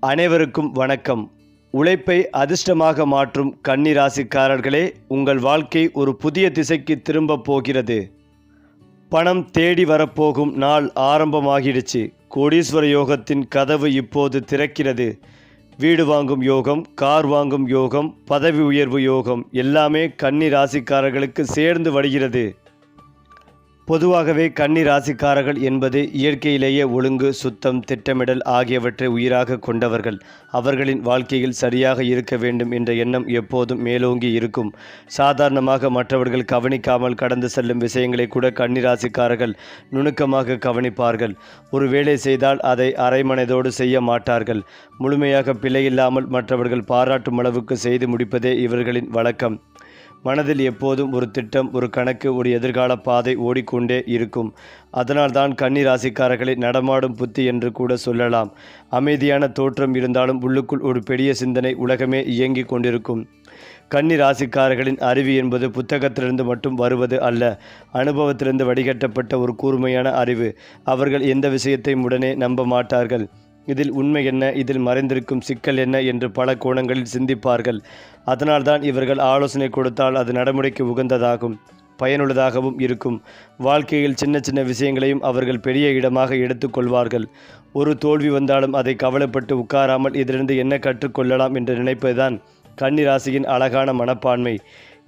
அனைவருக்கும் வணக்கம். உழைப்பை அதிர்ஷ்டமாக மாற்றும் கன்னி ராசிக்காரர்களே, உங்கள் வாழ்க்கை ஒரு புதிய திசைக்கு திரும்பப் போகிறது. பணம் தேடி வரப்போகும் நாள் ஆரம்பமாகிடுச்சு. கோடீஸ்வர யோகத்தின் கதவு இப்போது திறக்கிறது. வீடு வாங்கும் யோகம், கார் வாங்கும் யோகம், பதவி உயர்வு யோகம் எல்லாமே கன்னி ராசிக்காரர்களுக்கு சேர்ந்து வருகிறது. பொதுவாகவே கன்னி ராசிக்காரர்கள் என்பது இயற்கையிலேயே ஒழுங்கு, சுத்தம், திட்டமிடல் ஆகியவற்றை உயிராக கொண்டவர்கள். அவர்களின் வாழ்க்கையில் சரியாக இருக்க வேண்டும் என்ற எண்ணம் எப்போதும் மேலோங்கி இருக்கும். சாதாரணமாக மற்றவர்கள் கவனிக்காமல் கடந்து செல்லும் விஷயங்களை கூட கன்னி ராசிக்காரர்கள் நுணுக்கமாக கவனிப்பார்கள். ஒரு வேலை செய்தால் அதை அரைமனதோடு செய்ய மாட்டார்கள். முழுமையாக பிழையில்லாமல் மற்றவர்கள் பாராட்டும் அளவுக்கு செய்து முடிப்பதே இவர்களின் வழக்கம். மனதில் எப்போதும் ஒரு திட்டம், ஒரு கணக்கு, ஒரு எதிர்கால பாதை ஓடிக்கொண்டே இருக்கும். அதனால்தான் கன்னி ராசிக்காரர்களை நடமாடும் புத்தி என்று கூட சொல்லலாம். அமைதியான தோற்றம் இருந்தாலும் உள்ளுக்குள் ஒரு பெரிய சிந்தனை உலகமே இயங்கிக் கொண்டிருக்கும். கன்னி ராசிக்காரர்களின் அறிவு என்பது புத்தகத்திலிருந்து மட்டும் வருவது அல்ல, அனுபவத்திலிருந்து வடிகட்டப்பட்ட ஒரு கூர்மையான அறிவு. அவர்கள் எந்த விஷயத்தையும் உடனே நம்ப மாட்டார்கள். இதில் உண்மை என்ன, இதில் மறைந்திருக்கும் சிக்கல் என்ன என்று பல கோணங்களில் சிந்திப்பார்கள். அதனால்தான் இவர்கள் ஆலோசனை கொடுத்தால் அது நடைமுறைக்கு உகந்ததாகும், பயனுள்ளதாகவும் இருக்கும். வாழ்க்கையில் சின்ன சின்ன விஷயங்களையும் அவர்கள் பெரிய இடமாக எடுத்துக்கொள்வார்கள். ஒரு தோல்வி வந்தாலும் அதை கவலைப்பட்டு உட்காராமல் இதிலிருந்து என்ன கற்றுக்கொள்ளலாம் என்று நினைப்பதுதான் கன்னி ராசியின் அழகான மனப்பான்மை.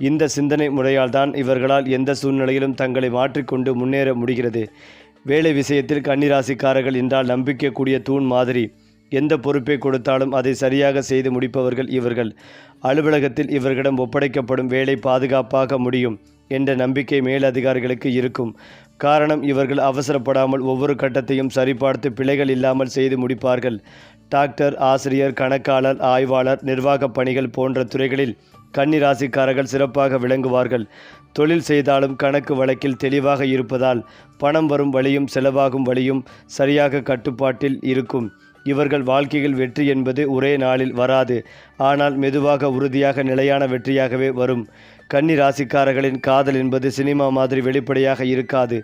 இந்த சிந்தனை முறையால் தான் இவர்களால் எந்த சூழ்நிலையிலும் தங்களை மாற்றிக்கொண்டு முன்னேற முடிகிறது. வேலை விஷயத்தில் கன்னிராசிக்காரர்கள் என்றால் நம்பிக்கைக்கூடிய தூண் மாதிரி. எந்த பொறுப்பை கொடுத்தாலும் அதை சரியாக செய்து முடிப்பவர்கள் இவர்கள். அலுவலகத்தில் இவர்களிடம் ஒப்படைக்கப்படும் வேலை பாதுகாப்பாக முடியும் என்ற நம்பிக்கை மேலதிகாரிகளுக்கு இருக்கும். காரணம், இவர்கள் அவசரப்படாமல் ஒவ்வொரு கட்டத்தையும் சரிபார்த்து பிழைகள் இல்லாமல் செய்து முடிப்பார்கள். டாக்டர், ஆசிரியர், கணக்காளர், ஆய்வாளர், நிர்வாக பணிகள் போன்ற துறைகளில் கன்னி ராசிக்காரர்கள் சிறப்பாக விளங்குவார்கள். தொழில் செய்தாலும் கணக்கு வழக்கில் தெளிவாக இருப்பதால் பணம் வரும் வழியும் செலவாகும் வழியும் சரியாக கட்டுப்பாட்டில் இருக்கும். இவர்கள் வாழ்க்கையில் வெற்றி என்பது ஒரே நாளில் வராது, ஆனால் மெதுவாக உறுதியாக நிலையான வெற்றியாகவே வரும். கன்னி ராசிக்காரர்களின் காதல் என்பது சினிமா மாதிரி வெளிப்படையாக இருக்காது,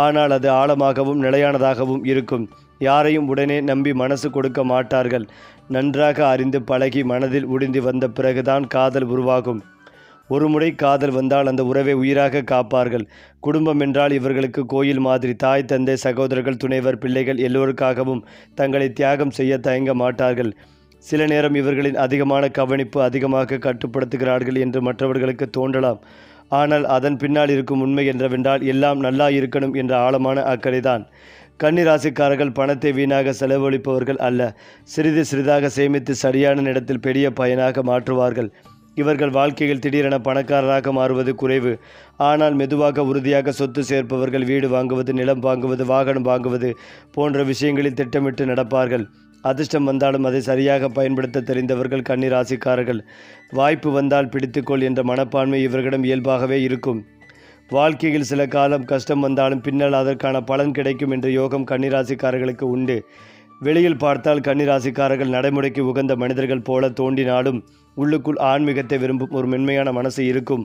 ஆனால் அது ஆழமாகவும் நிலையானதாகவும் இருக்கும். யாரையும் உடனே நம்பி மனசு கொடுக்க மாட்டார்கள். நன்றாக அறிந்து பழகி மனதில் உடிந்து வந்த பிறகுதான் காதல் உருவாகும். ஒரு முறை காதல் வந்தால் அந்த உறவை உயிராக காப்பார்கள். குடும்பம் என்றால் இவர்களுக்கு கோயில் மாதிரி. தாய், தந்தை, சகோதரர்கள், துணைவர், பிள்ளைகள் எல்லோருக்காகவும் தங்களை தியாகம் செய்ய தயங்க மாட்டார்கள். சில நேரம் இவர்களின் அதிகமான கவனிப்பு அதிகமாக கட்டுப்படுத்துகிறார்கள் என்று மற்றவர்களுக்கு தோன்றலாம். ஆனால் அதன் பின்னால் இருக்கும் உண்மை என்னவென்றால் எல்லாம் நல்லா இருக்கணும் என்ற ஆழமான அக்கறைதான். கன்னி ராசிக்காரர்கள் பணத்தை வீணாக செலவழிப்பவர்கள் அல்ல. சிறிது சிறிதாக சேமித்து சரியான இடத்தில் பெரிய பயனாக மாற்றுவார்கள். இவர்கள் வாழ்க்கையில் திடீரென பணக்காரராக மாறுவது குறைவு. ஆனால் மெதுவாக உறுதியாக சொத்து சேர்ப்பவர்கள். வீடு வாங்குவது, நிலம் வாங்குவது, வாகனம் வாங்குவது போன்ற விஷயங்களில் திட்டமிட்டு நடப்பார்கள். அதிர்ஷ்டம் வந்தாலும் அதை சரியாக பயன்படுத்த தெரிந்தவர்கள் கன்னி ராசிக்காரர்கள். வாய்ப்பு வந்தால் பிடித்துக்கொள் என்ற மனப்பான்மை இவர்களிடம் இயல்பாகவே இருக்கும். வாழ்க்கையில் சில காலம் கஷ்டம் வந்தாலும் பின்னால் அதற்கான பலன் கிடைக்கும் என்ற யோகம் கன்னி ராசிக்காரர்களுக்கு உண்டு. வெளியில் பார்த்தால் கன்னி ராசிக்காரர்கள் நடைமுறைக்கு உகந்த மனிதர்கள் போல தோன்றினாலும் உள்ளுக்குள் ஆன்மீகத்தை விரும்பும் ஒரு மென்மையான மனசு இருக்கும்.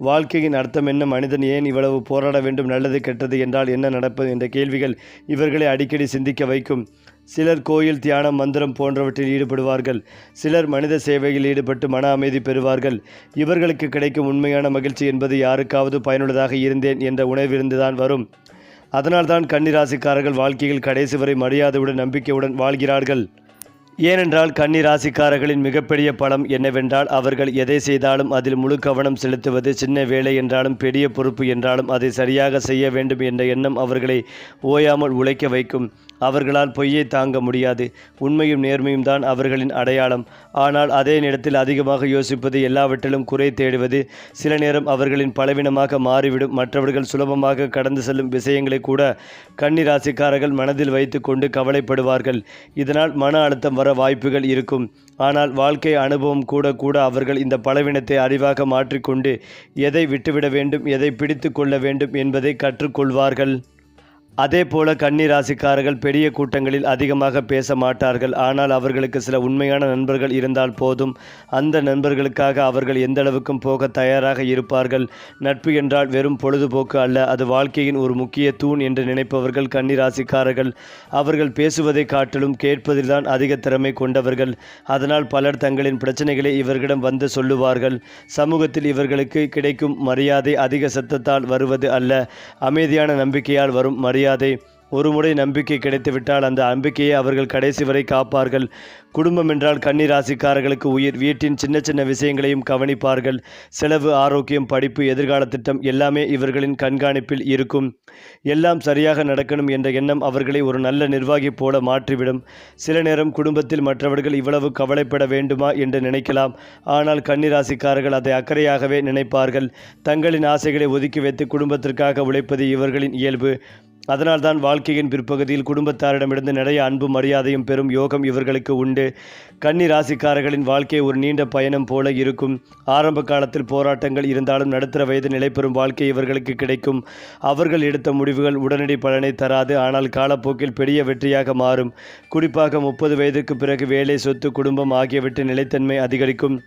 வாழ்க்கையின் அர்த்தம் என்ன, மனிதன் ஏன் இவ்வளவு போராட வேண்டும், நல்லது கெட்டது என்றால் என்ன நடப்பது என்ற கேள்விகள் இவர்களை அடிக்கடி சிந்திக்க வைக்கும். சிலர் கோயில், தியானம், மந்திரம் போன்றவற்றில் ஈடுபடுவார்கள். சிலர் மனித சேவையில் ஈடுபட்டு மன அமைதி பெறுவார்கள். இவர்களுக்கு கிடைக்கும் உண்மையான மகிழ்ச்சி என்பது யாருக்காவது பயனுள்ளதாக இருந்தேன் என்ற உணர்விருந்துதான் வரும். அதனால்தான் கன்னி ராசிக்காரர்கள் வாழ்க்கையில் கடைசி வரை மரியாதையுடன், நம்பிக்கையுடன் வாழ்கிறார்கள். ஏனென்றால் கன்னி ராசிக்காரர்களின் மிகப்பெரிய பலம் என்னவென்றால் அவர்கள் எதை செய்தாலும் அதில் முழு கவனம் செலுத்துவது. சின்ன வேலை என்றாலும் பெரிய பொறுப்பு என்றாலும் அதை சரியாக செய்ய வேண்டும் என்ற எண்ணம் அவர்களை ஓயாமல் உழைக்க வைக்கும். அவர்களால் பொய்யை தாங்க முடியாது. உண்மையும் நேர்மையும் தான் அவர்களின் அடையாளம். ஆனால் அதே நேரத்தில் அதிகமாக யோசிப்பது, எல்லாவற்றிலும் குறை தேடுவது சில நேரம் அவர்களின் பலவீனமாக மாறிவிடும். மற்றவர்கள் சுலபமாக கடந்து செல்லும் விஷயங்களை கூட கன்னி ராசிக்காரர்கள் மனதில் வைத்து கொண்டு கவலைப்படுவார்கள். இதனால் மன அழுத்தம் வர வாய்ப்புகள் இருக்கும். ஆனால் வாழ்க்கை அனுபவம் கூட கூட அவர்கள் இந்த பலவீனத்தை அறிவாக மாற்றிக்கொண்டு எதை விட்டுவிட வேண்டும், எதை பிடித்து கொள்ள வேண்டும் என்பதை கற்றுக்கொள்வார்கள். அதேபோல கன்னி ராசிக்காரர்கள் பெரிய கூட்டங்களில் அதிகமாக பேச மாட்டார்கள். ஆனால் அவர்களுக்கு சில உண்மையான நண்பர்கள் இருந்தால் போதும். அந்த நண்பர்களுக்காக அவர்கள் எந்தளவுக்கும் போக தயாராக இருப்பார்கள். நட்பு என்றால் வெறும் பொழுதுபோக்கு அல்ல, அது வாழ்க்கையின் ஒரு முக்கிய தூண் என்று நினைப்பவர்கள் கன்னி ராசிக்காரர்கள். அவர்கள் பேசுவதை காட்டிலும் கேட்பதில்தான் அதிக திறமை கொண்டவர்கள். அதனால் பலர் தங்களின் பிரச்சனைகளை இவர்களிடம் வந்து சொல்லுவார்கள். சமூகத்தில் இவர்களுக்கு கிடைக்கும் மரியாதை அதிக சத்தத்தால் வருவது அல்ல, அமைதியான நம்பிக்கையால் வரும் மரியாதை. ஒருமுறை நம்பிக்கை கிடைத்துவிட்டால் அந்த நம்பிக்கையை அவர்கள் கடைசி வரை காப்பார்கள். குடும்பம் என்றால் கன்னி ராசிக்காரர்களுக்கு உயிர். வீட்டின் சின்ன சின்ன விஷயங்களையும் கவனிப்பார்கள். செலவு, ஆரோக்கியம், படிப்பு, எதிர்கால திட்டம் எல்லாமே இவர்களின் கண்காணிப்பில் இருக்கும். எல்லாம் சரியாக நடக்கணும் என்ற எண்ணம் அவர்களை ஒரு நல்ல நிர்வாகி போல மாற்றிவிடும். சில நேரம் குடும்பத்தில் மற்றவர்கள் இவ்வளவு கவலைப்பட வேண்டுமா என்று நினைக்கலாம். ஆனால் கன்னி ராசிக்காரர்கள் அதை அக்கறையாகவே நினைப்பார்கள். தங்களின் ஆசைகளை ஒதுக்கி வைத்து குடும்பத்திற்காக உழைப்பது இவர்களின் இயல்பு. அதனால்தான் வாழ்க்கையின் பிற்பகுதியில் குடும்பத்தாரிடமிருந்து நிறைய அன்பு மரியாதையும் பெறும் யோகம் இவர்களுக்கு உண்டு. கன்னி ராசிக்காரர்களின் வாழ்க்கை ஒரு நீண்ட பயணம் போல இருக்கும். ஆரம்ப காலத்தில் போராட்டங்கள் இருந்தாலும் நடுத்தர வயது நிலை பெறும் வாழ்க்கை இவர்களுக்கு கிடைக்கும். அவர்கள் எடுத்த முடிவுகள் உடனடி பலனை தராது, ஆனால் காலப்போக்கில் பெரிய வெற்றியாக மாறும். குறிப்பாக 30 வயதுக்கு பிறகு வேலை, சொத்து, குடும்பம் ஆகியவற்றின் நிலைத்தன்மை அதிகரிக்கும்.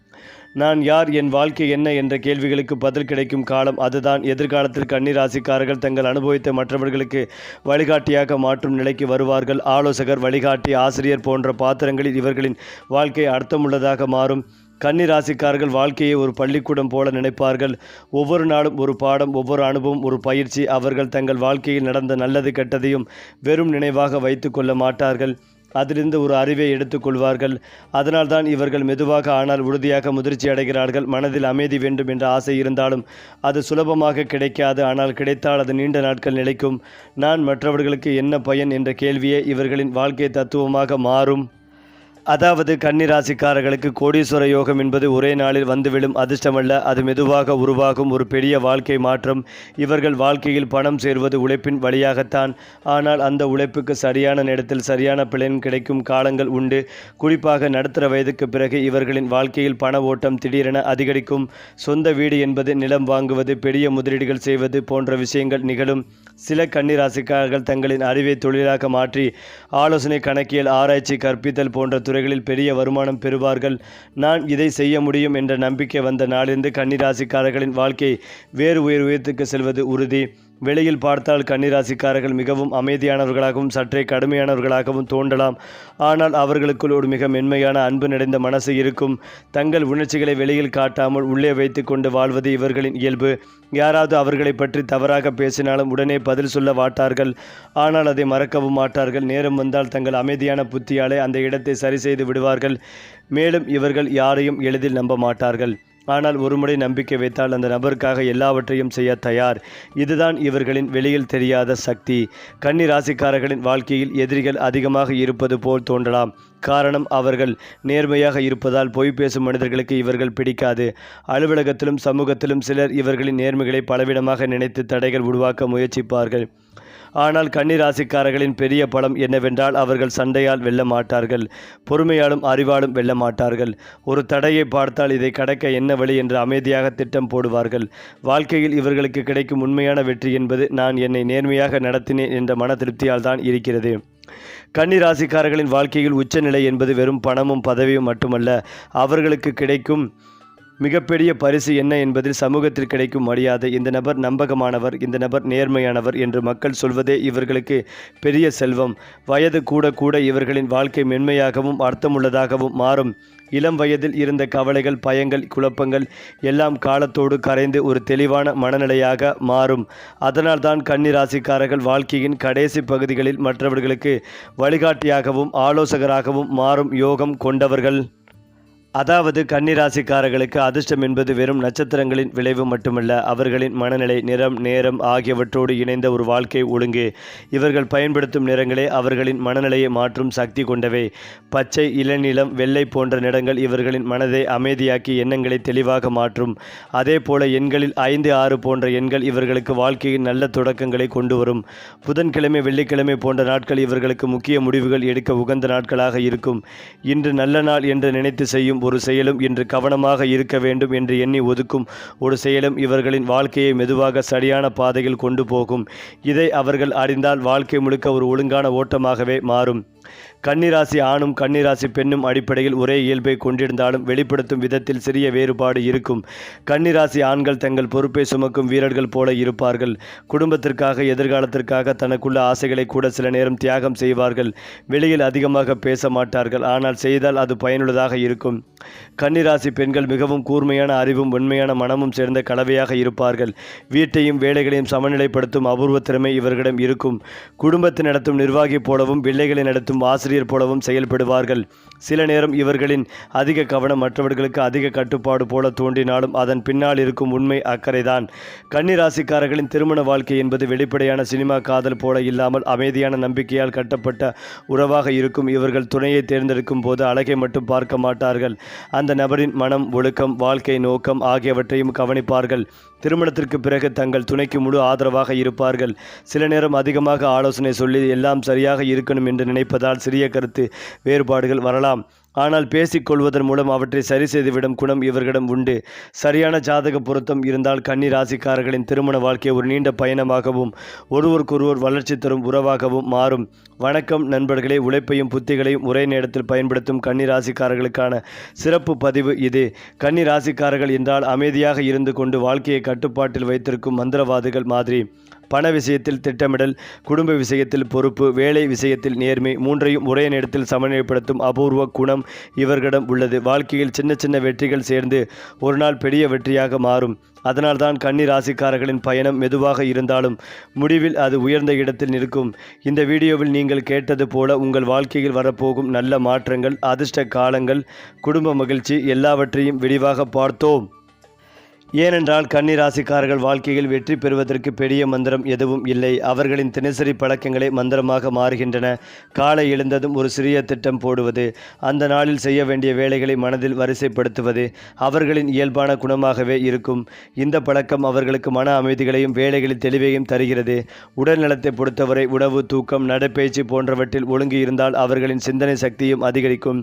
நான் யார், என் வாழ்க்கை என்ன என்ற கேள்விகளுக்கு பதில் கிடைக்கும் காலம் அதுதான். எதிர்காலத்தில் கன்னி ராசிக்காரர்கள் தங்கள் அனுபவத்தை மற்றவர்களுக்கு வழிகாட்டியாக மாற்றும் நிலைக்கு வருவார்கள். ஆலோசகர், வழிகாட்டி, ஆசிரியர் போன்ற பாத்திரங்களில் இவர்களின் வாழ்க்கை அர்த்தமுள்ளதாக மாறும். கன்னி ராசிக்காரர்கள் வாழ்க்கையை ஒரு பள்ளிக்கூடம் போல நினைப்பார்கள். ஒவ்வொரு நாளும் ஒரு பாடம், ஒவ்வொரு அனுபவம் ஒரு பயிற்சி. அவர்கள் தங்கள் வாழ்க்கையில் நடந்த நல்லது கெட்டதையும் வெறும் நினைவாக வைத்து கொள்ள மாட்டார்கள், அதிலிருந்து ஒரு அறிவை எடுத்துக்கொள்வார்கள். அதனால்தான் இவர்கள் மெதுவாக ஆனால் உறுதியாக முதிர்ச்சி அடைகிறார்கள். மனதில் அமைதி வேண்டும் என்ற ஆசை இருந்தாலும் அது சுலபமாக கிடைக்காது. ஆனால் கிடைத்தால் அது நீண்ட நாட்கள் நிலைக்கும். நான் மற்றவர்களுக்கு என்ன பயன் என்ற கேள்வியே இவர்களின் வாழ்க்கை தத்துவமாக மாறும். அதாவது கன்னி ராசிக்காரர்களுக்கு கோடீஸ்வர யோகம் என்பது ஒரே நாளில் வந்துவிடும் அதிர்ஷ்டமல்ல, அது மெதுவாக உருவாகும் ஒரு பெரிய வாழ்க்கை மாற்றம். இவர்கள் வாழ்க்கையில் பணம் சேர்வது உழைப்பின் வழியாகத்தான். ஆனால் அந்த உழைப்புக்கு சரியான நேரத்தில் சரியான பலன் கிடைக்கும் காலங்கள் உண்டு. குறிப்பாக நடுத்தர வயதுக்கு பிறகு இவர்களின் வாழ்க்கையில் பண ஓட்டம் திடீரென அதிகரிக்கும். சொந்த வீடு என்பது, நிலம் வாங்குவது, பெரிய முதலீடுகள் செய்வது போன்ற விஷயங்கள் நிகழும். சில கன்னி ராசிக்காரர்கள் தங்களின் அறிவை தொழிலாக மாற்றி ஆலோசனை, கணக்கியல், ஆராய்ச்சி, கற்பித்தல் போன்ற துறைகளில் பெரிய வருமானம் பெறுவார்கள். நான் இதை செய்ய முடியும் என்ற நம்பிக்கை வந்த நாளிலிருந்து கன்னி ராசிக்காரர்களின் வாழ்க்கை வேறு உயரத்துக்கு செல்வது உறுதி. வெளியில் பார்த்தால் கன்னி ராசிக்காரர்கள் மிகவும் அமைதியானவர்களாகவும் சற்றே கடுமையானவர்களாகவும் தோன்றலாம். ஆனால் அவர்களுக்குள் ஒரு மிக மென்மையான அன்பு நிறைந்த மனசு இருக்கும். தங்கள் உணர்ச்சிகளை வெளியில் காட்டாமல் உள்ளே வைத்து கொண்டு வாழ்வது இவர்களின் இயல்பு. யாராவது அவர்களை பற்றி தவறாக பேசினாலும் உடனே பதில் சொல்ல மாட்டார்கள். ஆனால் அதை மறக்கவும் மாட்டார்கள். நேரம் வந்தால் தங்கள் அமைதியான புத்தியாலே அந்த இடத்தை சரி செய்து விடுவார்கள். மேலும் இவர்கள் யாரையும் எளிதில் நம்ப மாட்டார்கள். ஆனால் ஒருமுறை நம்பிக்கை வைத்தால் அந்த நபருக்காக எல்லாவற்றையும் செய்ய தயார். இதுதான் இவர்களின் வெளியில் தெரியாத சக்தி. கன்னி ராசிக்காரர்களின் வாழ்க்கையில் எதிரிகள் அதிகமாக இருப்பது போல் தோன்றலாம். காரணம், அவர்கள் நேர்மையாக இருப்பதால் பொய் பேசும் மனிதர்களுக்கு இவர்கள் பிடிக்காது. அலுவலகத்திலும் சமூகத்திலும் சிலர் இவர்களின் நேர்மைகளை பலவிதமாக நினைத்து தடைகள் உருவாக்க முயற்சிப்பார்கள். ஆனால் கன்னி ராசிக்காரர்களின் பெரிய பலம் என்னவென்றால் அவர்கள் சண்டையால் வெல்ல மாட்டார்கள், பொறுமையாலும் அறிவாலும் வெல்ல மாட்டார்கள். ஒரு தடையை பார்த்தால் இதை கடக்க என்ன வழி என்று அமைதியாக திட்டம் போடுவார்கள். வாழ்க்கையில் இவர்களுக்கு கிடைக்கும் உண்மையான வெற்றி என்பது நான் என்னை நேர்மையாக நடத்தினேன் என்ற மன திருப்தியால் தான் இருக்கிறது. கன்னி ராசிக்காரர்களின் வாழ்க்கையில் உச்சநிலை என்பது வெறும் பணமும் பதவியும் மட்டுமல்ல. அவர்களுக்கு கிடைக்கும் மிகப்பெரிய பரிசு என்ன என்பதில் சமூகத்தில் கிடைக்கும் மரியாதை. இந்த நபர் நம்பகமானவர், இந்த நபர் நேர்மையானவர் என்று மக்கள் சொல்வதே இவர்களுக்கு பெரிய செல்வம். வயது கூட கூட இவர்களின் வாழ்க்கை மென்மையாகவும் அர்த்தமுள்ளதாகவும் மாறும். இளம் வயதில் இருந்த கவலைகள், பயங்கள், குழப்பங்கள் எல்லாம் காலத்தோடு கரைந்து ஒரு தெளிவான மனநிலையாக மாறும். அதனால்தான் கன்னி ராசிக்காரர்கள் வாழ்க்கையின் கடைசி பகுதிகளில் மற்றவர்களுக்கு வழிகாட்டியாகவும் ஆலோசகராகவும் மாறும் யோகம் கொண்டவர்கள். அதாவது கன்னி ராசிக்காரர்களுக்கு அதிர்ஷ்டம் என்பது வெறும் நட்சத்திரங்களின் விளைவு மட்டுமல்ல, அவர்களின் மனநிலை, நிறம், நேரம் ஆகியவற்றோடு இணைந்த ஒரு வாழ்க்கை ஒழுங்கு. இவர்கள் பயன்படுத்தும் நிறங்களே அவர்களின் மனநிலையை மாற்றும் சக்தி கொண்டவை. பச்சை, இளநீலம், வெள்ளை போன்ற நிறங்கள் இவர்களின் மனதை அமைதியாக்கி எண்ணங்களை தெளிவாக மாற்றும். அதே போல எண்களில் 5, 6 போன்ற எண்கள் இவர்களுக்கு வாழ்க்கையின் நல்ல தொடக்கங்களை கொண்டு வரும். புதன்கிழமை, வெள்ளிக்கிழமை போன்ற நாட்கள் இவர்களுக்கு முக்கிய முடிவுகள் எடுக்க உகந்த நாட்களாக இருக்கும். இன்று நல்ல நாள் என்று நினைத்து செய்யும் ஒரு செயலும் இன்று கவனமாக இருக்க வேண்டும் என்று எண்ணி ஒதுக்கும் ஒரு செயலும் இவர்களின் வாழ்க்கையை மெதுவாக சரியான பாதையில் கொண்டு போகும். இதை அவர்கள் அறிந்தால் வாழ்க்கை முழுக்க ஒரு ஒழுங்கான ஓட்டமாகவே மாறும். கன்னிராசி ஆணும் கன்னிராசி பெண்ணும் அடிப்படையில் ஒரே இயல்பை கொண்டிருந்தாலும் வெளிப்படுத்தும் விதத்தில் சிறிய வேறுபாடு இருக்கும். கன்னிராசி ஆண்கள் தங்கள் பொறுப்பை சுமக்கும் வீரர்கள் போல இருப்பார்கள். குடும்பத்திற்காக எதிர்காலத்திற்காக தனக்குள்ள ஆசைகளை கூட சில நேரம் தியாகம் செய்வார்கள். வெளியில் அதிகமாக பேச மாட்டார்கள், ஆனால் செய்தால் அது பயனுள்ளதாக இருக்கும். கன்னிராசி பெண்கள் மிகவும் கூர்மையான அறிவும் உண்மையான மனமும் சேர்ந்த கலவையாக இருப்பார்கள். வீட்டையும் வேலைகளையும் சமநிலைப்படுத்தும் அபூர்வ திறமை இவர்களிடம் இருக்கும். குடும்பத்தை நடத்தும் நிர்வாகி போலவும் பிள்ளைகளை நடத்தும் ஆசிரியர் போலவும் செயல்படுவார்கள். சில நேரம் இவர்களின் அதிக கவனம் மற்றவர்களுக்கு அதிக கட்டுப்பாடு போல தோன்றினாலும் அதன் பின்னால் இருக்கும் உண்மை அக்கறைதான். கன்னிராசிக்காரர்களின் திருமண வாழ்க்கை என்பது வெளிப்படையான சினிமா காதல் போல இல்லாமல் அமைதியான நம்பிக்கையால் கட்டப்பட்ட உறவாக இருக்கும். இவர்கள் துணையை தேர்ந்தெடுக்கும் போது அழகை மட்டும் பார்க்க மாட்டார்கள், அந்த நபரின் மனம், ஒழுக்கம், வாழ்க்கை நோக்கம் ஆகியவற்றையும் கவனிப்பார்கள். திருமணத்திற்கு பிறகு தங்கள் துணைக்கு முழு ஆதரவாக இருப்பார்கள். சில நேரம் அதிகமாக ஆலோசனை சொல்லி எல்லாம் சரியாக இருக்கணும் என்று நினைப்பதால் சிறிய கருத்து வேறுபாடுகள் வரலாம். ஆனால் பேசிக்கொள்வதன் மூலம் அவற்றை சரி செய்துவிடும் குணம் இவர்களிடம் உண்டு. சரியான ஜாதக பொருத்தம் இருந்தால் கன்னி ராசிக்காரர்களின் திருமண வாழ்க்கை ஒரு நீண்ட பயணமாகவும் ஒருவருக்கொருவர் வளர்ச்சி தரும் உறவாகவும் மாறும். வணக்கம் நண்பர்களே, உழைப்பையும் புத்திகளையும் ஒரே நேரத்தில் பயன்படுத்தும் கன்னி ராசிக்காரர்களுக்கான சிறப்பு பதிவு இது. கன்னி ராசிக்காரர்கள் என்றால் அமைதியாக இருந்து கொண்டு வாழ்க்கையை கட்டுப்பாட்டில் வைத்திருக்கும் மந்திரவாதிகள் மாதிரி. பண விஷயத்தில் திட்டமிடல், குடும்ப விஷயத்தில் பொறுப்பு, வேலை விஷயத்தில் நேர்மை, மூன்றையும் ஒரே நேரத்தில் சமநிலைப்படுத்தும் அபூர்வ குணம் இவர்களிடம் உள்ளது. வாழ்க்கையில் சின்ன சின்ன வெற்றிகள் சேர்ந்து ஒரு நாள் பெரிய வெற்றியாக மாறும். அதனால்தான் கன்னி ராசிக்காரர்களின் பயணம் மெதுவாக இருந்தாலும் முடிவில் அது உயர்ந்த இடத்தில் நிற்கும். இந்த வீடியோவில் நீங்கள் கேட்டது போல உங்கள் வாழ்க்கையில் வரப்போகும் நல்ல மாற்றங்கள், அதிர்ஷ்ட காலங்கள், குடும்ப மகிழ்ச்சி எல்லாவற்றையும் விரிவாக பார்த்தோம். ஏனென்றால் கன்னி ராசிக்காரர்கள் வாழ்க்கையில் வெற்றி பெறுவதற்கு பெரிய மந்திரம் எதுவும் இல்லை. அவர்களின் தினசரி பழக்கங்களே மந்திரமாக மாறுகின்றன. காலை எழுந்ததும் ஒரு சிறிய திட்டம் போடுவது, அந்த நாளில் செய்ய வேண்டிய வேலைகளை மனதில் வரிசைப்படுத்துவது அவர்களின் இயல்பான குணமாகவே இருக்கும். இந்த பழக்கம் அவர்களுக்கு மன அமைதிகளையும் வேலைகளில் தெளிவையும் தருகிறது. உடல் நலத்தை பொறுத்தவரை உணவு, தூக்கம், நடைப்பயிற்சி போன்றவற்றில் ஒழுங்கு இருந்தால் அவர்களின் சிந்தனை சக்தியும் அதிகரிக்கும்.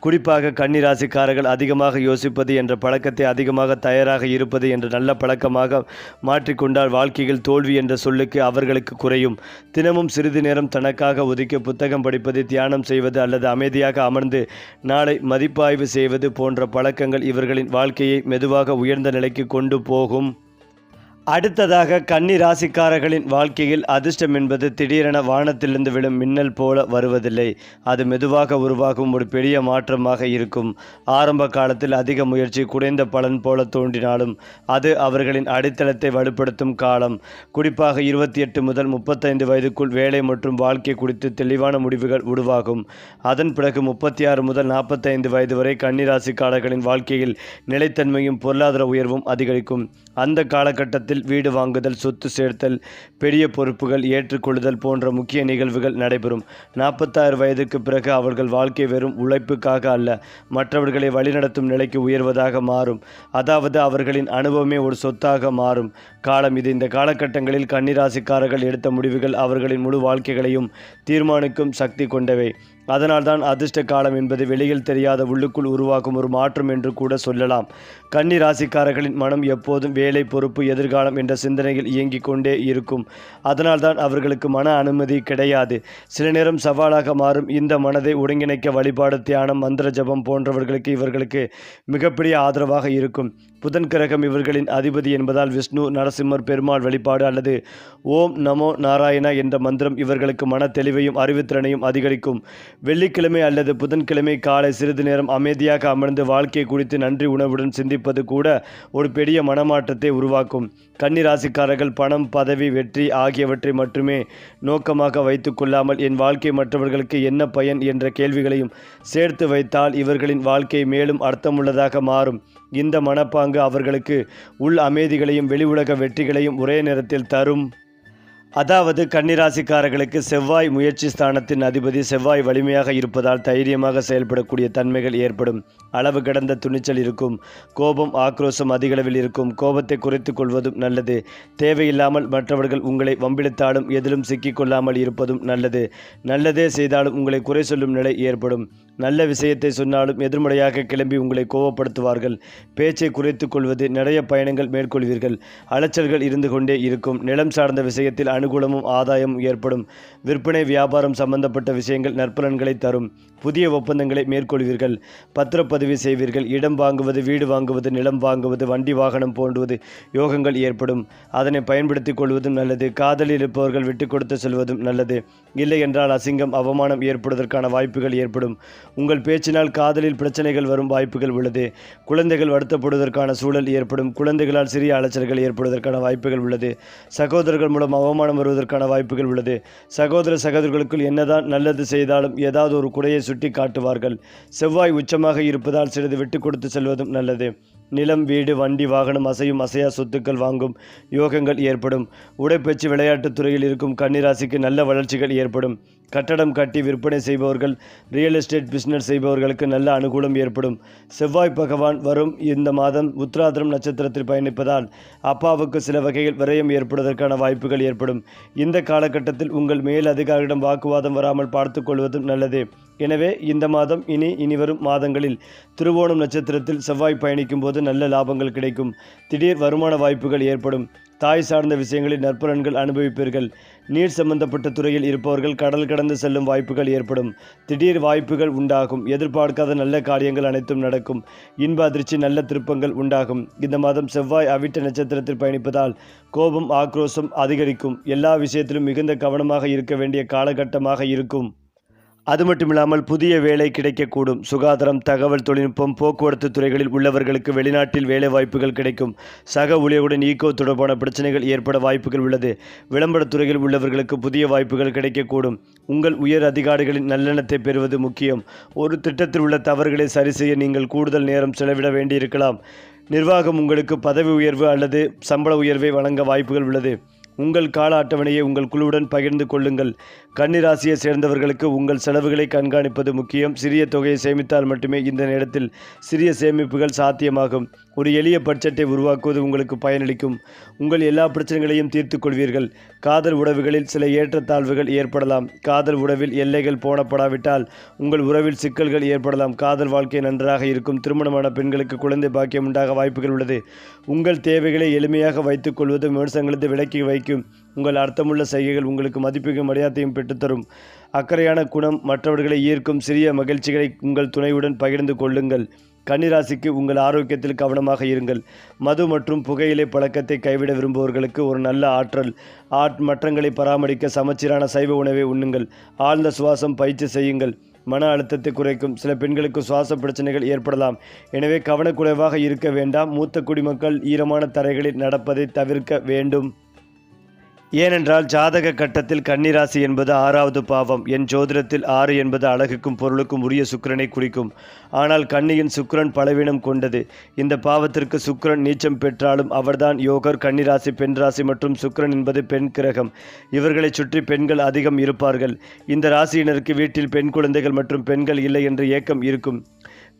குறிப்பாக கன்னி ராசிக்காரர்கள் அதிகமாக யோசிப்பது என்ற பழக்கத்தை அதிகமாக தயாராக இருப்பது என்ற நல்ல பழக்கமாக மாற்றிக்கொண்டால் வாழ்க்கையில் தோல்வி என்ற சொல்லுக்கு அவர்களுக்கு குறையும். தினமும் சிறிது நேரம் தனக்காக ஒதுக்கி புத்தகம் படிப்பது, தியானம் செய்வது அல்லது அமைதியாக அமர்ந்து நாளை மதிப்பாய்வு செய்வது போன்ற பழக்கங்கள் இவர்களின் வாழ்க்கையை மெதுவாக உயர்ந்த நிலைக்கு கொண்டு போகும். அடுத்ததாக கன்னி ராசிக்காரர்களின் வாழ்க்கையில் அதிர்ஷ்டம் என்பது திடீரென வானத்திலிருந்து விழும் மின்னல் போல வருவதில்லை. அது மெதுவாக உருவாகும் ஒரு பெரிய மாற்றமாக இருக்கும். ஆரம்ப காலத்தில் அதிக முயற்சி குறைந்த பலன் போல தோன்றினாலும் அது அவர்களின் அடித்தளத்தை வலுப்படுத்தும் காலம். குறிப்பாக 28 முதல் 35 வயதுக்குள் வேலை மற்றும் வாழ்க்கை குறித்து தெளிவான முடிவுகள் உருவாகும். அதன் பிறகு 36 முதல் 45 வயது வரை கன்னி ராசிக்காரர்களின் வாழ்க்கையில் நிலைத்தன்மையும் பொருளாதார உயர்வும் அதிகரிக்கும். அந்த காலகட்டத்தில் வீடு வாங்குதல், சொத்து சேர்த்தல், பெரிய பொறுப்புகள் ஏற்றுக்கொள்ளுதல் போன்ற முக்கிய நிகழ்வுகள் நடைபெறும். 46 வயதுக்கு பிறகு அவர்கள் வாழ்க்கை வெறும் உழைப்புக்காக அல்ல, மற்றவர்களை வழிநடத்தும் நிலைக்கு உயர்வதாக மாறும். அதாவது அவர்களின் அனுபவமே ஒரு சொத்தாக மாறும் காலம் இது. இந்த காலகட்டங்களில் கன்னி ராசிக்காரர்கள் எடுத்த முடிவுகள் அவர்களின் முழு வாழ்க்கைகளையும் தீர்மானிக்கும் சக்தி கொண்டவை. அதனால்தான் அதிர்ஷ்ட காலம் என்பது வெளியில் தெரியாத உள்ளுக்குள் உருவாக்கும் ஒரு மாற்றம் என்று கூட சொல்லலாம். கன்னி ராசிக்காரர்களின் மனம் எப்போதும் வேலை, பொறுப்பு, எதிர்காலம் என்ற சிந்தனையில் இயங்கிக் கொண்டே இருக்கும். அதனால்தான் அவர்களுக்கு மன அனுமதி கிடையாது. சில நேரம் சவாலாக மாறும் இந்த மனதை ஒருங்கிணைக்க வழிபாடு, தியானம், மந்திர ஜபம் போன்றவர்களுக்கு இவர்களுக்கு மிகப்பெரிய ஆதரவாக இருக்கும். புதன் கிரகம் இவர்களின் அதிபதி என்பதால் விஷ்ணு, நரசிம்மர், பெருமாள் வழிபாடு அல்லது ஓம் நமோ நாராயணா என்ற மந்திரம் இவர்களுக்கு மன தெளிவையும் அறிவுத்திறனையும் அதிகரிக்கும். வெள்ளிக்கிழமை அல்லது புதன்கிழமை காலை சிறிது நேரம் அமைதியாக அமர்ந்து வாழ்க்கை குறித்து நன்றி உணர்வுடன் சிந்திப்பது கூட ஒரு பெரிய மனமாற்றத்தை உருவாக்கும். கன்னி ராசிக்காரர்கள் பணம், பதவி, வெற்றி ஆகியவற்றை மட்டுமே நோக்கமாக வைத்து கொள்ளாமல் என் வாழ்க்கை மற்றவர்களுக்கு என்ன பயன் என்ற கேள்விகளையும் சேர்த்து வைத்தால் இவர்களின் வாழ்க்கை மேலும் அர்த்தமுள்ளதாக மாறும். இந்த மனப்பாங்கு அவர்களுக்கு உள் அமைதிகளையும் வெளி உலக வெற்றிகளையும் ஒரே நேரத்தில் தரும். அதாவது கன்னிராசிக்காரர்களுக்கு செவ்வாய் முயற்சி ஸ்தானத்தின் அதிபதி. செவ்வாய் வலிமையாக இருப்பதால் தைரியமாக செயல்படக்கூடிய தன்மைகள் ஏற்படும். அளவு கடந்த துணிச்சல் இருக்கும். கோபம் ஆக்ரோஷம் அதிகளவில் இருக்கும். கோபத்தை குறைத்து கொள்வதும் நல்லது. தேவையில்லாமல் மற்றவர்கள் உங்களை வம்பிழுத்தாலும் எதிலும் சிக்கிக்கொள்ளாமல் இருப்பதும் நல்லது. நல்லதே செய்தாலும் உங்களை குறை சொல்லும் நிலை ஏற்படும். நல்ல விஷயத்தை சொன்னாலும் எதிர்மறையாக கிளம்பி உங்களை கோபப்படுத்துவார்கள். பேச்சை குறைத்து கொள்வது. நிறைய பயணங்கள் மேற்கொள்வீர்கள். அலைச்சல்கள் இருந்து கொண்டே இருக்கும். நிலம் சார்ந்த விஷயத்தில் அனுகூலமும் ஆதாயமும் ஏற்படும். விற்பனை வியாபாரம் சம்பந்தப்பட்ட விஷயங்கள் நற்பலன்களை தரும். புதிய ஒப்பந்தங்களை மேற்கொள்வீர்கள். பத்திரப்பதிவு செய்வீர்கள். இடம் வாங்குவது, வீடு வாங்குவது, நிலம் வாங்குவது, வண்டி வாகனம் போன்றுவது யோகங்கள் ஏற்படும். அதனை பயன்படுத்திக் கொள்வதும் நல்லது. காதலில் இருப்பவர்கள் விட்டு கொடுத்து செல்வதும் நல்லது. இல்லை என்றால் அசிங்கம் அவமானம் ஏற்படுவதற்கான வாய்ப்புகள் ஏற்படும். உங்கள் பேச்சினால் காதலில் பிரச்சனைகள் வரும் வாய்ப்புகள் உள்ளது. குழந்தைகள் வருத்தப்படுவதற்கான சூழல் ஏற்படும். குழந்தைகளால் சிறிய அலைச்சல்கள் ஏற்படுவதற்கான வாய்ப்புகள் உள்ளது. சகோதரர்கள் மூலம் அவமானம் வருவதற்கான வாய்ப்புகள் உள்ளது. சகோதரர்களுக்குள் என்னதான் நல்லது செய்தாலும் ஏதாவது ஒரு குறையை சுட்டி காட்டுவார்கள். செவ்வாய் உச்சமாக இருப்பதால் சிறிது விட்டு கொடுத்து செல்வதும் நல்லது. நிலம், வீடு, வண்டி, வாகனம், அசையும் அசையா சொத்துக்கள் வாங்கும் யோகங்கள் ஏற்படும். உடைப்பயிற்சி விளையாட்டுத் துறையில் இருக்கும் கன்னிராசிக்கு நல்ல வளர்ச்சிகள் ஏற்படும். கட்டடம் கட்டி விற்பனை செய்பவர்கள், ரியல் எஸ்டேட் பிஸ்னஸ் செய்பவர்களுக்கு நல்ல அனுகூலம் ஏற்படும். செவ்வாய் பகவான் வரும் இந்த மாதம் உத்திராதிரம் நட்சத்திரத்தில் பயணிப்பதால் அப்பாவுக்கு சில வகையில் விரயம் ஏற்படுவதற்கான வாய்ப்புகள் ஏற்படும். இந்த காலகட்டத்தில் உங்கள் மேல் அதிகாரியிடம் வாக்குவாதம் வராமல் பார்த்து கொள்வதும் நல்லது. எனவே இந்த மாதம் இனி வரும் மாதங்களில் திருவோணம் நட்சத்திரத்தில் செவ்வாய் பயணிக்கும் போது நல்ல லாபங்கள் கிடைக்கும். திடீர் வருமான வாய்ப்புகள் ஏற்படும். தாய் சார்ந்த விஷயங்களில் நற்பலன்கள் அனுபவிப்பீர்கள். நீர் சம்பந்தப்பட்ட துறையில் இருப்பவர்கள் கடல் கடந்து செல்லும் வாய்ப்புகள் ஏற்படும். திடீர் வாய்ப்புகள் உண்டாகும். எதிர்பார்க்காத நல்ல காரியங்கள் அனைத்தும் நடக்கும். இன்ப அதிர்ச்சி, நல்ல திருப்பங்கள் உண்டாகும். இந்த மாதம் செவ்வாய் அவிட்ட நட்சத்திரத்தில் பயணிப்பதால் கோபம் ஆக்ரோஷம் அதிகரிக்கும். எல்லா விஷயத்திலும் மிகுந்த கவனமாக இருக்க வேண்டிய காலகட்டமாக இருக்கும். அது மட்டுமில்லாமல் புதிய வேலை கிடைக்கக்கூடும். சுகாதாரம், தகவல் தொழில்நுட்பம், போக்குவரத்து துறைகளில் உள்ளவர்களுக்கு வெளிநாட்டில் வேலை வாய்ப்புகள் கிடைக்கும். சக ஊழியருடன் ஈகோ தொடர்பான பிரச்சனைகள் ஏற்பட வாய்ப்புகள் உள்ளது. விளம்பரத்துறையில் உள்ளவர்களுக்கு புதிய வாய்ப்புகள் கிடைக்கக்கூடும். உங்கள் உயர் அதிகாரிகளின் நல்லெண்ணத்தை பெறுவது முக்கியம். ஒரு திட்டத்தில் உள்ள தவறுகளை சரி செய்ய நீங்கள் கூடுதல் நேரம் செலவிட வேண்டியிருக்கலாம். நிர்வாகம் உங்களுக்கு பதவி உயர்வு அல்லது சம்பள உயர்வை வழங்க வாய்ப்புகள் உள்ளது. உங்கள் கால அட்டவணையை உங்கள் குழுவுடன் பகிர்ந்து கொள்ளுங்கள். கன்னிராசியை சேர்ந்தவர்களுக்கு உங்கள் செலவுகளை கண்காணிப்பது முக்கியம். சிறிய தொகையை சேமித்தால் மட்டுமே இந்த நேரத்தில் சிறிய சேமிப்புகள் சாத்தியமாகும். ஒரு எளிய பட்ஜெட்டை உருவாக்குவது உங்களுக்கு பயனளிக்கும். உங்கள் எல்லா பிரச்சனைகளையும் தீர்த்து கொள்வீர்கள். காதல் உறவுகளில் சில ஏற்றத்தாழ்வுகள் ஏற்படலாம். காதல் உறவில் எல்லைகள் போடப்படாவிட்டால் உங்கள் உறவில் சிக்கல்கள் ஏற்படலாம். காதல் வாழ்க்கை நன்றாக இருக்கும். திருமணமான பெண்களுக்கு குழந்தை பாக்கியம் உண்டாக வாய்ப்புகள் உள்ளது. உங்கள் தேவைகளை எளிமையாக வைத்துக் கொள்வது விமர்சனங்களை விலக்கி வைக்கும். உங்கள் அர்த்தமுள்ள செய்கைகள் உங்களுக்கு மதிப்பையும் மரியாதையும் பெற்றுத்தரும். அக்கறையான குணம் மற்றவர்களை ஈர்க்கும். சிறிய மகிழ்ச்சிகளை உங்கள் துணையுடன் பகிர்ந்து கொள்ளுங்கள். கன்னிராசிக்கு உங்கள் ஆரோக்கியத்தில் கவனமாக இருங்கள். மது மற்றும் புகையிலை பழக்கத்தை கைவிட விரும்புபவர்களுக்கு ஒரு நல்ல மற்றங்களை பராமரிக்க சமச்சீரான சைவ உணவை உண்ணுங்கள். ஆழ்ந்த சுவாசம் பயிற்சி செய்யுங்கள். மன அழுத்தத்தை குறைக்கும். சில பெண்களுக்கு சுவாச பிரச்சனைகள் ஏற்படலாம். எனவே கவனக்குறைவாக இருக்க வேண்டாம். மூத்த குடிமக்கள் ஈரமான தரைகளில் நடப்பதை தவிர்க்க வேண்டும். ஏனென்றால் ஜாதக கட்டத்தில் கன்னிராசி என்பது 6வது பாவம். என் ஜோதிடத்தில் 6 என்பது அழகுக்கும் பொருளுக்கும் உரிய சுக்கிரனை குறிக்கும். ஆனால் கன்னியின் சுக்கிரன் பலவீனம் கொண்டது. இந்த பாவத்திற்கு சுக்கிரன் நீச்சம் பெற்றாலும் அவர்தான் யோகர். கன்னிராசி பெண் ராசி மற்றும் சுக்கிரன் என்பது பெண் கிரகம். இவர்களை சுற்றி பெண்கள் அதிகம் இருப்பார்கள். இந்த ராசியினருக்கு வீட்டில் பெண் குழந்தைகள் மற்றும் பெண்கள் இல்லை என்ற ஏக்கம் இருக்கும்.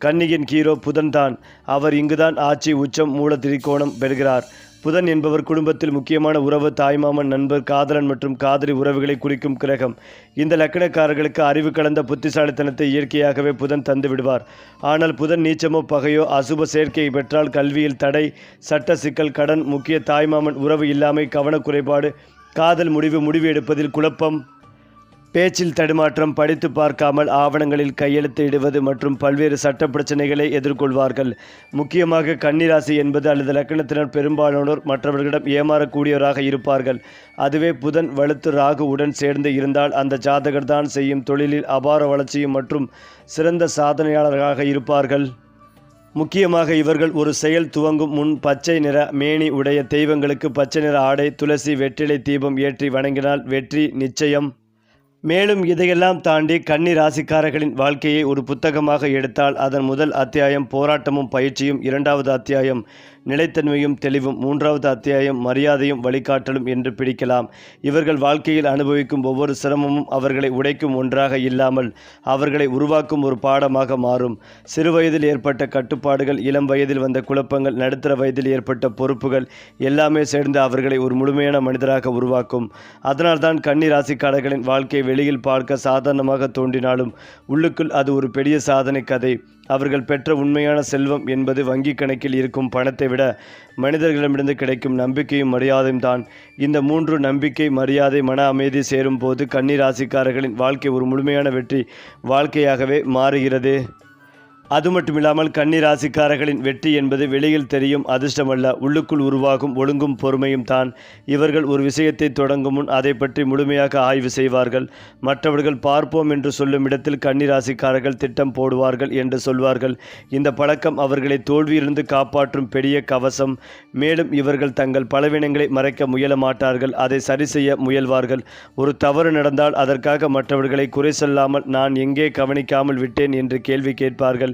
கன்னியின் ஹீரோ புதன் தான். அவர் இங்குதான் ஆட்சி உச்சம் மூல திரிகோணம் பெறுகிறார். புதன் என்பவர் குடும்பத்தில் முக்கியமான உறவு, தாய்மாமன், நண்பர், காதலன் மற்றும் காதலி உறவுகளை குறிக்கும் கிரகம். இந்த லக்கணக்காரர்களுக்கு அறிவு கலந்த புத்திசாலித்தனத்தை இயற்கையாகவே புதன் தந்து விடுவார். ஆனால் புதன் நீச்சமோ பகையோ அசுப சேர்க்கை பெற்றால் கல்வியில் தடை, சட்ட சிக்கல், கடன், முக்கிய தாய்மாமன் உறவு இல்லாமை, கவனக்குறைபாடு, காதல் முடிவு எடுப்பதில் குழப்பம், பேச்சில் தடுமாற்றம், படித்து பார்க்காமல் ஆவணங்களில் கையெழுத்து இடுவது மற்றும் பல்வேறு சட்ட பிரச்சனைகளை எதிர்கொள்வார்கள். முக்கியமாக கன்னிராசி என்பது அல்லது லக்கணத்தினர் பெரும்பாலானோர் மற்றவர்களிடம் ஏமாறக்கூடியவராக இருப்பார்கள். அதுவே புதன் வலுத்து ராகு உடன் சேர்ந்து இருந்தால் அந்த ஜாதகர் தான் செய்யும் தொழிலில் அபார வளர்ச்சியும் மற்றும் சிறந்த சாதனையாளர்களாக இருப்பார்கள். முக்கியமாக இவர்கள் ஒரு செயல் துவங்கும் முன் பச்சை நிற மேனி உடைய தெய்வங்களுக்கு பச்சை நிற ஆடை, துளசி, வெற்றிலை தீபம் ஏற்றி வணங்கினால் வெற்றி நிச்சயம். மேலும் இதையெல்லாம் தாண்டி கன்னி ராசிக்காரர்களின் வாழ்க்கையை ஒரு புத்தகமாக எடுத்தால் அதன் முதல் அத்தியாயம் போராட்டமும் பயிற்சியும், 2வது அத்தியாயம் நிலைத்தன்மையும் தெளிவும். 3வது அத்தியாயம் மரியாதையும் வழிகாட்டலும் என்று பிடிக்கலாம். இவர்கள் வாழ்க்கையில் அனுபவிக்கும் ஒவ்வொரு சிரமமும் அவர்களை உடைக்கும் ஒன்றாக இல்லாமல் அவர்களை உருவாக்கும் ஒரு பாடமாக மாறும். சிறுவயதில் ஏற்பட்ட கட்டுப்பாடுகள், இளம் வயதில் வந்த குழப்பங்கள், நடுத்தர வயதில் ஏற்பட்ட பொறுப்புகள் எல்லாமே சேர்ந்து அவர்களை ஒரு முழுமையான மனிதராக உருவாக்கும். அதனால்தான் கன்னி ராசிக்காரர்களின் வாழ்க்கை வெளியில் பார்க்க சாதாரணமாக தோன்றினாலும் உள்ளுக்குள் அது ஒரு பெரிய சாதனை கதை. அவர்கள் பெற்ற உண்மையான செல்வம் என்பது வங்கி கணக்கில் இருக்கும் பணத்தை விட மனிதர்களிடமிருந்து கிடைக்கும் நம்பிக்கையும் மரியாதையும் தான். இந்த 3 நம்பிக்கை, மரியாதை, மன அமைதி சேரும் போது கன்னி ராசிக்காரர்களின் வாழ்க்கை ஒரு முழுமையான வெற்றி வாழ்க்கையாகவே மாறுகிறது. அது மட்டுமில்லாமல் கன்னி ராசிக்காரர்களின் வெற்றி என்பது வெளியில் தெரியும் அதிர்ஷ்டமல்ல, உள்ளுக்குள் உருவாகும் ஒழுங்கும் பொறுமையும் தான். இவர்கள் ஒரு விஷயத்தை தொடங்கும் முன் அதை பற்றி முழுமையாக ஆய்வு செய்வார்கள். மற்றவர்கள் பார்ப்போம் என்று சொல்லும் இடத்தில் கன்னி ராசிக்காரர்கள் திட்டம் போடுவார்கள் என்று சொல்வார்கள். இந்த பழக்கம் அவர்களை தோல்வியிலிருந்து காப்பாற்றும் பெரிய கவசம். மேலும் இவர்கள் தங்கள் பலவீனங்களை மறைக்க முயல மாட்டார்கள், அதை சரி செய்ய முயல்வார்கள். ஒரு தவறு நடந்தால் அதற்காக மற்றவர்களை குறை சொல்லாமல் நான் எங்கே கவனிக்காமல் விட்டேன் என்று கேள்வி கேட்பார்கள்.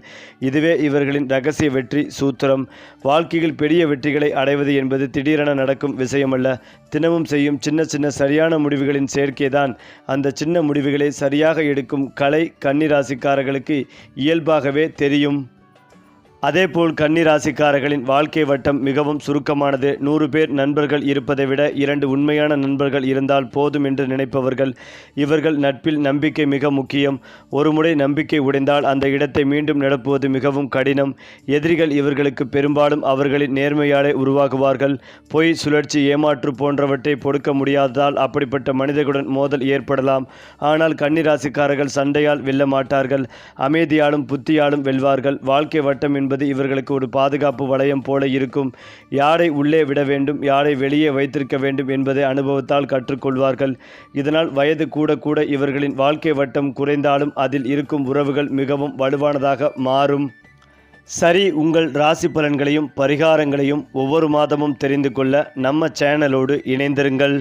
இதுவே இவர்களின் இரகசிய வெற்றி சூத்திரம். வாழ்க்கையில் பெரிய வெற்றிகளை அடைவது என்பது திடீரென நடக்கும் விஷயமல்ல, தினமும் செய்யும் சின்ன சின்ன சரியான முடிவுகளின் சேர்க்கைதான். அந்த சின்ன முடிவுகளை சரியாக எடுக்கும் கலை கன்னி ராசிக்காரர்களுக்கு இயல்பாகவே தெரியும். அதேபோல் கன்னி ராசிக்காரர்களின் வாழ்க்கை வட்டம் மிகவும் சுருக்கமானது. 100 பேர் நண்பர்கள் இருப்பதை விட 2 உண்மையான நண்பர்கள் இருந்தால் போதும் என்று நினைப்பவர்கள். இவர்கள் நட்பில் நம்பிக்கை மிக முக்கியம். ஒரு முறை நம்பிக்கை உடைந்தால் அந்த இடத்தை மீண்டும் நிரப்புவது மிகவும் கடினம். எதிரிகள் இவர்களுக்கு பெரும்பாலும் அவர்களின் நேர்மையாலே உருவாகுவார்கள். பொய், சுழற்சி, ஏமாற்று போன்றவற்றை பொறுக்க முடியாததால் அப்படிப்பட்ட மனிதர்களுடன் மோதல் ஏற்படலாம். ஆனால் கன்னி ராசிக்காரர்கள் சண்டையால் வெல்ல மாட்டார்கள், அமைதியாலும் புத்தியாலும் வெல்வார்கள். வாழ்க்கை வட்டம் என்பது இவர்களுக்கு ஒரு பாதுகாப்பு வளையம் போல இருக்கும். யாரை உள்ளே விட வேண்டும், யாரை வெளியே வைத்திருக்க வேண்டும் என்பதை அனுபவத்தால் கற்றுக்கொள்வார்கள். இதனால் வயது கூட கூட இவர்களின் வாழ்க்கை வட்டம் குறைந்தாலும் அதில் இருக்கும் உறவுகள் மிகவும் வலுவானதாக மாறும். சரி, உங்கள் ராசி பலன்களையும் பரிகாரங்களையும் ஒவ்வொரு மாதமும் தெரிந்து கொள்ள நம்ம சேனலோடு இணைந்திருங்கள்.